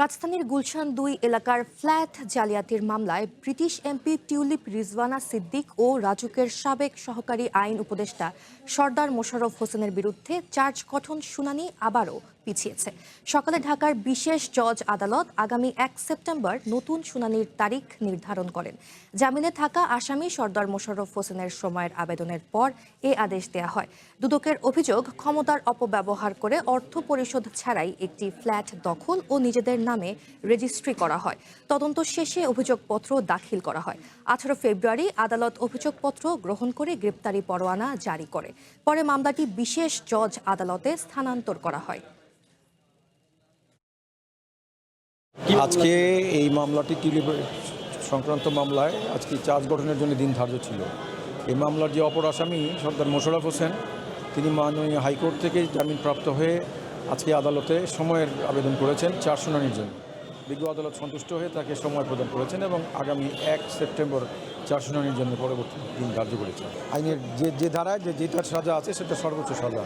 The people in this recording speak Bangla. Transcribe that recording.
রাজধানীর গুলশান ২ এলাকার ফ্ল্যাট জালিয়াতির মামলায় ব্রিটিশ এমপি টিউলিপ রিজওয়ানা সিদ্দিক ও রাজুকের সাবেক সহকারী আইন উপদেষ্টা সরদার মোশাররফ হোসেনের বিরুদ্ধে চার্জ গঠন শুনানি আবারও পিছিয়েছে। সকালে ঢাকার বিশেষ জজ আদালত আগামী ১ সেপ্টেম্বর নতুন শুনানির তারিখ নির্ধারণ করেন। জামিনে থাকা আসামি সরদার মোশাররফ হোসেনের সময়ের আবেদনের পর এ আদেশ দেয়া হয়। দুদকের অভিযোগ, ক্ষমতার অপব্যবহার করে অর্থ পরিশোধ ছাড়াই একটি ফ্ল্যাট দখল ও নিজেদের নামে রেজিস্ট্রি করা হয়। তদন্ত শেষে অভিযোগপত্র দাখিল করা হয়। ১৮ ফেব্রুয়ারি আদালত অভিযোগপত্র গ্রহণ করে গ্রেপ্তারি পরোয়ানা জারি করে। পরে মামলাটি বিশেষ জজ আদালতে স্থানান্তর করা হয়। আজকে এই মামলাটি টিউলিপ সংক্রান্ত মামলায় আজকে চার্জ গঠনের জন্য দিন ধার্য ছিল। এই মামলার যে অপর আসামি সরদার মোশাররফ হোসেন, তিনি মাননীয় হাইকোর্ট থেকে জামিনপ্রাপ্ত হয়ে আজকে আদালতে সময়ের আবেদন করেছেন চার শুনানির জন্য। বিজ্ঞ আদালত সন্তুষ্ট হয়ে তাকে সময় প্রদান করেছেন এবং আগামী ১ সেপ্টেম্বর চার শুনানির জন্য পরবর্তী দিন ধার্য করেছেন। আইনের যে ধারায় যেটার সাজা আছে সেটা সর্বোচ্চ সাজা।